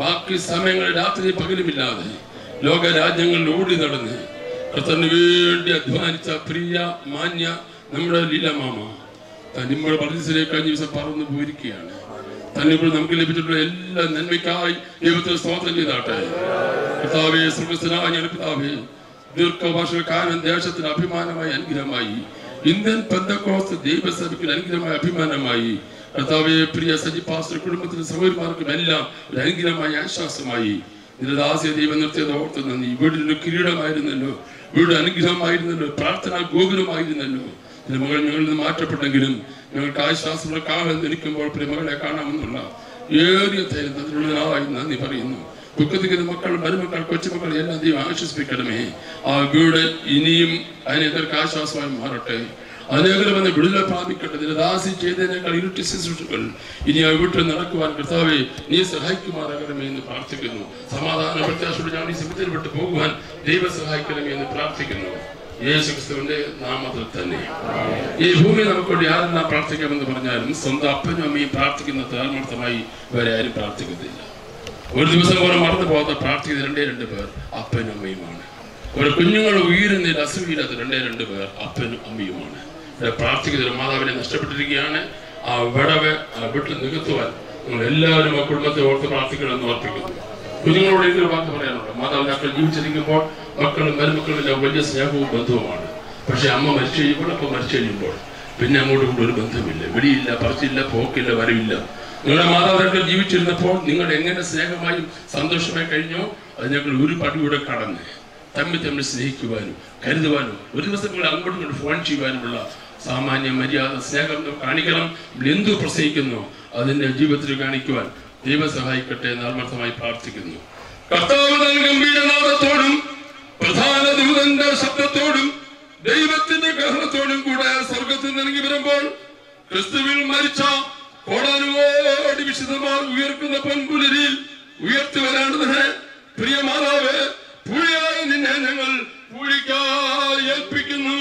ബാക്കി സമയങ്ങളിൽ രാത്രി പകലുമില്ലാതെ ലോക രാജ്യങ്ങളിൽ ഓടി നടന്ന് കർത്താവിന് വേണ്ടി അധ്വാനിച്ച പ്രിയ മാന്യ നമ്മുടെ ലീലാമാമ തന്നിമ്മയുടെ പർദീസിലേക്ക് കഴിഞ്ഞ ദിവസം പറന്നു പോയിരിക്കുകയാണ്. തന്നിപ്പോൾ നമുക്ക് ലഭിച്ചിട്ടുള്ള എല്ലാ നന്മയ്ക്കായി ദൈവത്തെ സ്തോത്രം ചെയ്താട്ടെ. കർത്താവേ, സ്വർഗ്ഗസ്ഥനായ ഞങ്ങളുടെ പിതാവേ, ദീർഘഭാഷകാരൻ ദേശത്തിന് അഭിമാനമായി അനുഗ്രഹമായി ഇന്ത്യൻ പെന്തക്കോസ്ത് ദൈവസഭയ്ക്ക് അനുഗ്രഹമായ അഭിമാനമായി കർത്താവേ, പ്രിയ സജി പാസ്റ്റർ കുടുംബത്തിനും സഹോദരന്മാർക്കും എല്ലാം ഒരു അനുഗ്രഹമായ ആശ്വാസമായി നിന്റെ ദാസിയ ദൈവം നിർത്തിയത് ഓർത്ത് നന്ദി. വീടിന്റെ കിരീടമായിരുന്നല്ലോ, വീട് അനുഗ്രഹമായിരുന്നല്ലോ, പ്രാർത്ഥനാ ഗോപുരമായിരുന്നല്ലോ. എന്റെ മകൾ ഞങ്ങളിൽ നിന്ന് മാറ്റപ്പെട്ടെങ്കിലും ഞങ്ങൾക്ക് ആശ്വാസമുള്ള കാലം നിൽക്കുമ്പോൾ പ്രിയ മകളെ കാണാമെന്നുള്ള ഏറിയ ധൈര്യം അതിനുള്ളതായി നന്ദി പറയുന്നു. ദുഃഖത്തിക്കുന്ന മക്കൾ, മരുമക്കൾ, കൊച്ചുമക്കൾ എല്ലാം ദൈവം ആശ്വസിപ്പിക്കണമേ. ആ വീട് ഇനിയും അതിനെതിർക്ക് ആശ്വാസമായി മാറട്ടെ. അനേകരും വന്ന് വിടുതൽ പ്രാപിക്കട്ടെ. നിന്റെ ദാസി ചെയ്തതിനേക്കാൾ ഇരുട്ടി ശുശ്രൂഷകൾ ഇനി ആ വീട്ടിൽ നടക്കുവാൻ കർത്താവേ നീ സഹായിക്കുമാറാകണമേ എന്ന് പ്രാർത്ഥിക്കുന്നു. സമാധാന പ്രത്യാശയോടെ ഞാൻ ഈ സമയത്തിൽ വിട്ട് പോകുവാൻ ദൈവം സഹായിക്കണമേ എന്ന് പ്രാർത്ഥിക്കുന്നു. യേശുക്രിസ്തുവിന്റെ നാമത്തിൽ തന്നെ. ഈ ഭൂമി നമുക്ക് വേണ്ടി ആരെല്ലാം പ്രാർത്ഥിക്കാമെന്ന് പറഞ്ഞാലും സ്വന്തം അപ്പനും അമ്മയും പ്രാർത്ഥിക്കുന്നത് ആത്മാർത്ഥമായി വേറെ ആരും പ്രാർത്ഥിക്കുന്നില്ല. ഒരു ദിവസം പോലെ മറന്നു പോകാത്ത പ്രാർത്ഥിക്കുന്നത് രണ്ടേ പേർ അപ്പനും അമ്മയുമാണ്. ഒരു കുഞ്ഞുങ്ങൾ ഉയരുന്നില്ല, അസുഖയില്ലാത്ത രണ്ടേ പേർ അപ്പനും അമ്മയുമാണ്. ഇവിടെ പ്രാർത്ഥിക്കുന്ന മാതാവിനെ നഷ്ടപ്പെട്ടിരിക്കുകയാണ്. ആ വിടവ് ആ വീട്ടിൽ നികത്തുവാൻ നിങ്ങൾ എല്ലാവരും ആ കുടുംബത്തെ ഓർത്ത് പ്രാർത്ഥിക്കണമെന്ന് ഓർപ്പിക്കുന്നു. കുഞ്ഞുങ്ങളോട് എനിക്കൊരു വാക്ക് പറയാനുണ്ട്. മാതാപിതാക്കൾ ജീവിച്ചിരിക്കുമ്പോൾ മക്കളും മരുമക്കളും എല്ലാം വലിയ സ്നേഹവും ബന്ധവുമാണ്. പക്ഷെ അമ്മ മരിച്ചു കഴിയുമ്പോൾ, അപ്പം മരിച്ചു കഴിയുമ്പോൾ പിന്നെ അങ്ങോട്ടും ഇങ്ങോട്ടും ഒരു ബന്ധമില്ല, വെടിയില്ല, പറിച്ചില്ല, പോക്കില്ല, വരവില്ല. നിങ്ങളുടെ മാതാപിതാക്കൾ ജീവിച്ചിരുന്നപ്പോൾ നിങ്ങൾ എങ്ങനെ സ്നേഹമായും സന്തോഷമായി കഴിഞ്ഞോ അത് ഞങ്ങൾ ഒരു പടിയൂടെ കടന്ന് തമ്മിൽ സ്നേഹിക്കുവാനും കരുതുവാനും ഒരു ദിവസം നിങ്ങൾ അങ്ങോട്ടും ഇങ്ങോട്ട് ഫോൺ ചെയ്യുവാനുമുള്ള സാമാന്യ മര്യാദ സ്നേഹം കാണിക്കണം. എന്തു പ്രസംഗിക്കുന്നു അതിന്റെ ജീവിതത്തിൽ കാണിക്കുവാൻ ദൈവം സഹായിക്കട്ടെ എന്ന് ആത്മാർത്ഥമായി പ്രാർത്ഥിക്കുന്നു. കർത്താവ് ഗംഭീരനാദത്തോടും പ്രധാന ദൂതന്റെ ശബ്ദത്തോടും ദൈവത്തിന്റെ കാരണത്തോടും കൂടെ സ്വർഗത്തിൽ നിറങ്ങി വരുമ്പോൾ ക്രിസ്തുവിൽ മരിച്ച കോടാനുകോടി വിശുദ്ധന്മാർ ഉയർക്കുന്ന പൊൻപുലരിയിൽ ഉയർത്തി വരേണ്ടതിന് പ്രിയ മാതാവേ, പൂഴിയായി നിന്നെ ഞങ്ങൾ പൂഴിക്കായി ഏൽപ്പിക്കുന്നു.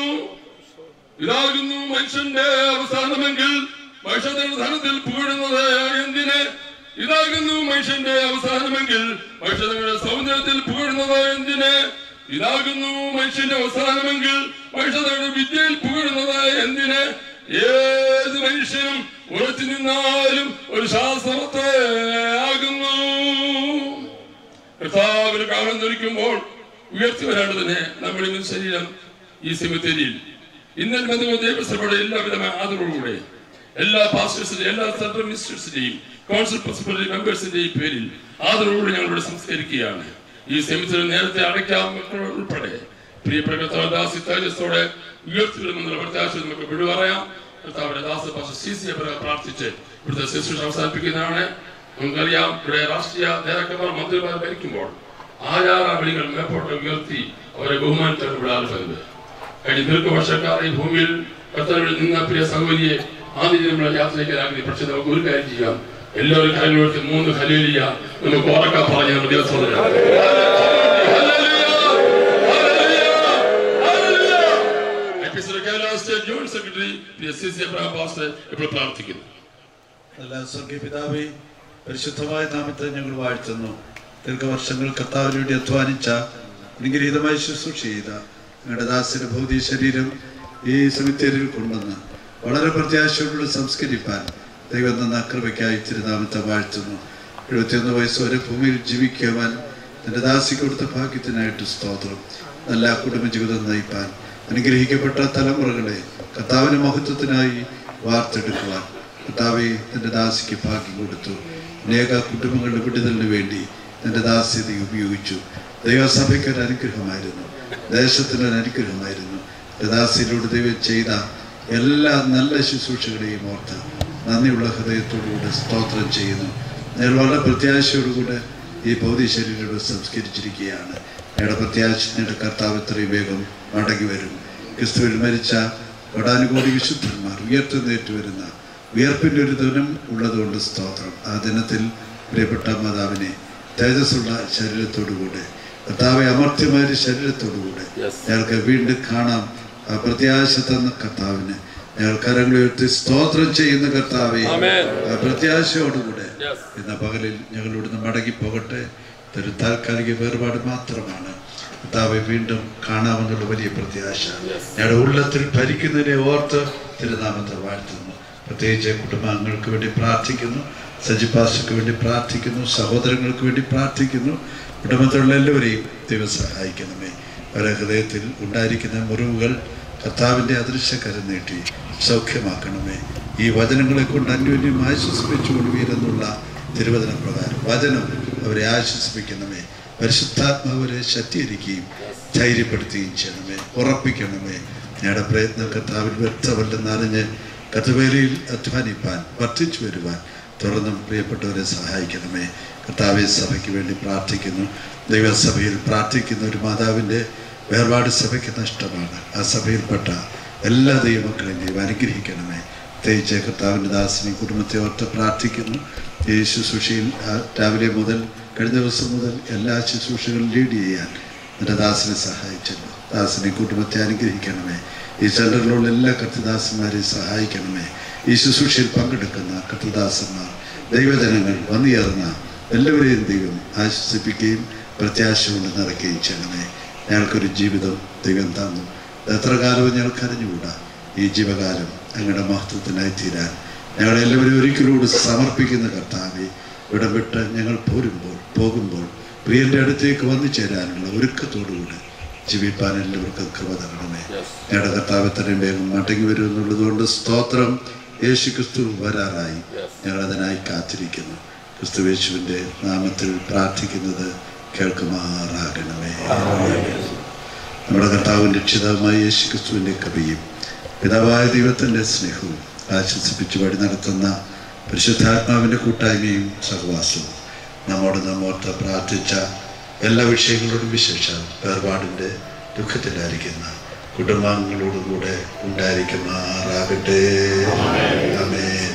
ഇതാകുന്നു മനുഷ്യന്റെ അവസാനമെങ്കിൽ മനുഷ്യന്റെ ധനത്തിൽ പുകഴുന്നത് എന്തിന്? ഇതാകുന്നു മനുഷ്യന്റെ അവസാനമെങ്കിൽ മനുഷ്യന്റെ സൗന്ദര്യത്തിൽ പുകഴുന്നത് എന്തിന്? ഇതാകുന്നു മനുഷ്യന്റെ അവസാനമെങ്കിൽ മനുഷ്യരുടെ വിദ്യയിൽ പുകഴുന്നത് എന്തിന്? ഏത് മനുഷ്യനും ഉറച്ചു നിന്നാലും ഒരു ശാസ്ത്രത്തെ ആകുന്നു. കർത്താവിന് കാലം ധരിക്കുമ്പോൾ ഉയർത്തി വരേണ്ടതിന് നമ്മുടെ ശരീരം ഈ സെമിത്തേരിയിൽ ഇന്നലെ ബന്ധുവ ദേവസഭയുടെ എല്ലാവിധമായ ആദരവോടുകൂടെ എല്ലാ പാസ്റ്റേഴ്സിന്റെയും എല്ലാ സെൻട്രൽ മിനിസ്റ്റേഴ്സിന്റെയും കൗൺസിൽ പ്രിൻസിപ്പൽ മെമ്പേഴ്സിന്റെയും പേരിൽ ആദരവോടെ ഞങ്ങളിവിടെ സംസ്കരിക്കുകയാണ്. ഈ സെമിത്തേരി നേരത്തെ അടയ്ക്കാൻ ഉൾപ്പെടെ പ്രിയപ്പെട്ട കർത്താവദാസി തേജസ്സോടെ ഉയർത്തിവിടുമെന്നുള്ള പ്രത്യാശ നമുക്ക് വിടുപറയാം. കർത്താവിന്റെ ദാസ പാസ്റ്റർ CC പ്രാർത്ഥിച്ച് ഇവിടുത്തെ ശുശ്രൂഷ അവസാനിപ്പിക്കുന്നതാണ്. നമുക്കറിയാം, ഇവിടെ രാഷ്ട്രീയ നേതാക്കന്മാർ മന്ത്രിമാർ ഭരിക്കുമ്പോൾ ആചാരവിളികൾ മേപ്പോട്ട് ഉയർത്തി അവരെ ബഹുമാനിച്ചാണ് ഇവിടെ ആളുകൾ. കഴിഞ്ഞ ദീർഘവർഷക്കാർ ഈ ഭൂമിയിൽ കർത്താവിൽ നിന്ന പ്രിയ സഹോദരിയെ ആദ്യം യാത്രയ്ക്ക് ആഗ്രഹി. പക്ഷെ നമുക്ക് ഒരു കാര്യം ചെയ്യാം, എല്ലാവരും കാര്യങ്ങളൊക്കെ 3 ഹല്ലേലൂയ നമുക്ക് ഉറക്കാൻ പറഞ്ഞ നമ്മുടെ ദിവസം ജോയിന്റ് സെക്രട്ടറി CC പാസ്റ്റർ ഇപ്പോൾ പ്രാർത്ഥിക്കുന്നു. എല്ലാ സ്വർഗീയ പിതാവേ, പരിശുദ്ധമായ നാമത്തെ ഞങ്ങൾ വാഴ്ത്തുന്നു. ദീർഘവർഷങ്ങൾ കർത്താവിന് വേണ്ടി അധ്വാനിച്ച അനുഗ്രഹീതമായി ശുശ്രൂഷ ചെയ്ത ഞങ്ങളുടെ ദാസന്റെ ഭൗതിക ശരീരം ഈ സെമിത്തേരിയിൽ കൊണ്ടുവന്ന് വളരെ പ്രത്യാശയോടുകൂടി സംസ്കരിപ്പാൻ ദൈവം തന്ന കൃപയ്ക്കായി തിരുനാമത്തെ വാഴ്ത്തുന്നു. 71 വയസ്സ് വരെ ഭൂമിയിൽ ജീവിക്കുവാൻ തൻ്റെ ദാസി കൊടുത്ത ഭാഗ്യത്തിനായിട്ട് സ്തോത്രം. നല്ല കുടുംബജീവിതം നയിപ്പാൻ അനുഗ്രഹിക്കപ്പെട്ട തലമുറകളെ കർത്താവിന്റെ മഹത്വത്തിനായി വാർത്തെടുക്കുവാൻ കർത്താവെ തൻ്റെ ദാസിക്ക് ഭാഗ്യം കൊടുത്തു. അനേക കുടുംബങ്ങളുടെ വിടുതലിന് വേണ്ടി തൻ്റെ ദാസ്യത ഉപയോഗിച്ചു. ദൈവസഭയ്ക്ക് ഒരു അനുഗ്രഹമായിരുന്നു, ദേശത്തിനൊരു അനുഗ്രഹമായിരുന്നു. ദാസിയിലൂടെ ദൈവം ചെയ്ത എല്ലാ നല്ല ശുശ്രൂഷകളെയും ഓർത്ത് നന്ദിയുള്ള ഹൃദയത്തോടുകൂടെ സ്തോത്രം ചെയ്യുന്നു. ഞങ്ങൾ വളരെ പ്രത്യാശയോടുകൂടെ ഈ ഭൗതിക ശരീരം സംസ്കരിച്ചിരിക്കുകയാണ്. ഞങ്ങളുടെ പ്രത്യാശ ഞങ്ങളുടെ കർത്താവ് എത്രയും വേഗം മടങ്ങി വരും. ക്രിസ്തുവിൽ മരിച്ച കോടാനുകോടി വിശുദ്ധന്മാർ ഉയർത്തെഴുന്നേറ്റ് വരുന്ന ഉയർപ്പിൻ്റെ ഒരു ദിനം ഉള്ളതുകൊണ്ട് സ്തോത്രം. ആ ദിനത്തിൽ പ്രിയപ്പെട്ട മാതാവിനെ തേജസ്സുള്ള ശരീരത്തോടുകൂടെ കർത്താവെ അമർത്യമായ ശരീരത്തോടുകൂടെ ഞങ്ങൾക്ക് വീണ്ടും കാണാം. ആ പ്രത്യാശ തന്ന കർത്താവിന് ഞങ്ങൾ കരങ്ങൾ ഉയർത്തി സ്തോത്രം ചെയ്യുന്ന കർത്താവെ ആ പ്രത്യാശയോടുകൂടെ ഇന്ന പകലിൽ ഞങ്ങൾ ഇവിടുന്ന് മടങ്ങി പോകട്ടെ. ഇതൊരു താൽക്കാലിക വേർപാട് മാത്രമാണ്. കർത്താവെ വീണ്ടും കാണാമെന്നുള്ള വലിയ പ്രത്യാശ ഞങ്ങളുടെ ഉള്ളത്തിൽ ഭരിക്കുന്നതിനെ ഓർത്ത് തിരുനാമത്തെ വാഴ്ത്തുന്നു. പ്രത്യേകിച്ച് കുടുംബാംഗങ്ങൾക്ക് വേണ്ടി പ്രാർത്ഥിക്കുന്നു, സജിപാസ്റ്റർക്ക് വേണ്ടി പ്രാർത്ഥിക്കുന്നു, സഹോദരങ്ങൾക്ക് വേണ്ടി പ്രാർത്ഥിക്കുന്നു. കുടുംബത്തിലുള്ള എല്ലാവരെയും ദൈവം സഹായിക്കണമേ. അവരുടെ ഹൃദയത്തിൽ ഉണ്ടായിരിക്കുന്ന മുറിവുകൾ കർത്താവിൻ്റെ അദൃശ്യകരം നീട്ടി സൗഖ്യമാക്കണമേ. ഈ വചനങ്ങളെ കൊണ്ട് അന്യോന്യം ആശ്വസിപ്പിച്ചുകൊള്ളുവീരെന്നുള്ള തിരുവചന പ്രകാരം വചനം അവരെ ആശ്വസിപ്പിക്കണമേ. പരിശുദ്ധാത്മാവരെ ശക്തീകരിക്കുകയും ധൈര്യപ്പെടുത്തുകയും ചെയ്യണമേ, ഉറപ്പിക്കണമേ. ഞങ്ങളുടെ പ്രയത്നം കർത്താവിൽ വ്യക്തമല്ലെന്നറിഞ്ഞ് കർത്തവേലയിൽ അധ്വാനിപ്പാൻ വർദ്ധിച്ചു വരുവാൻ തുടർന്നും പ്രിയപ്പെട്ടവരെ സഹായിക്കണമേ. കർത്താവെ സഭയ്ക്ക് വേണ്ടി പ്രാർത്ഥിക്കുന്നു. ദൈവസഭയിൽ പ്രാർത്ഥിക്കുന്ന ഒരു മാതാവിൻ്റെ വേർപാട് സഭയ്ക്ക് നഷ്ടമാണ്. ആ സഭയിൽപ്പെട്ട എല്ലാ ദൈവമക്കളെയും ദൈവം അനുഗ്രഹിക്കണമേ. പ്രത്യേകിച്ച് കർത്താവിൻ്റെ ദാസിനെയും കുടുംബത്തെ ഓർത്ത് പ്രാർത്ഥിക്കുന്നു. ഈ ശുശ്രൂഷയിൽ രാവിലെ മുതൽ കഴിഞ്ഞ ദിവസം മുതൽ എല്ലാ ശുശ്രൂഷകളും ലീഡ് ചെയ്യാൻ എൻ്റെ ദാസിനെ സഹായിച്ചല്ലോ. ദാസിനെയും കുടുംബത്തെ അനുഗ്രഹിക്കണമേ. ഈ സെൻ്ററിലുള്ള എല്ലാ കർത്തദാസന്മാരെയും സഹായിക്കണമേ. ഈ ശുശ്രൂഷയിൽ പങ്കെടുക്കുന്ന കർത്തദാസന്മാർ, ദൈവജനങ്ങൾ, വന്നുചേർന്ന എല്ലാവരെയും ദൈവം ആശ്വസിപ്പിക്കുകയും പ്രത്യാശ കൊണ്ട് നിറയ്ക്കുകയും ചെയ്യണമേ. ഞങ്ങൾക്കൊരു ജീവിതം ദൈവം തന്നു. എത്ര കാലവും ഞങ്ങൾക്ക് അറിഞ്ഞുകൂടാ. ഈ ജീവകാലം അങ്ങയുടെ മഹത്വത്തിനായി തീരാൻ ഞങ്ങളെല്ലാവരും ഒരിക്കലൂടെ സമർപ്പിക്കുന്ന കർത്താവെ, ഇവിടം വിട്ട് ഞങ്ങൾ പോകുമ്പോൾ പ്രിയൻ്റെ അടുത്തേക്ക് വന്നു ചേരാനുള്ള ഒരുക്കത്തോടുകൂടി ജീവിപ്പാൻ എല്ലാവർക്കും കൃപ തരണമേ. ഞങ്ങളുടെ കർത്താവ് എത്രയും വേഗം മടങ്ങി വരും എന്നുള്ളതുകൊണ്ട് സ്തോത്രം. യേശു ക്രിസ്തു വരാറായി. ഞങ്ങളതിനായി കാത്തിരിക്കുന്നു. ക്രിസ്തു യേശുവിൻ്റെ നാമത്തിൽ പ്രാർത്ഥിക്കുന്നത് കേൾക്കുമാറാകണമേ. നമ്മുടെ കർത്താവിൻ്റെ രക്ഷിതാവുമായ യേശു ക്രിസ്തുവിൻ്റെ കൃപയും പിതാവായ ദൈവത്തിൻ്റെ സ്നേഹവും ആശ്വസിപ്പിച്ച് വഴി നടത്തുന്ന പരിശുദ്ധാത്മാവിൻ്റെ കൂട്ടായ്മയും സഹവാസവും നമ്മോർത്ത് പ്രാർത്ഥിച്ച എല്ലാ വിഷയങ്ങളോടും വിശേഷം വേർപാടിൻ്റെ ദുഃഖത്തിലായിരിക്കുന്ന കുടുംബാംഗങ്ങളോടുകൂടെ ഉണ്ടായിരിക്കുമാറാകട്ടെ. ആമേൻ.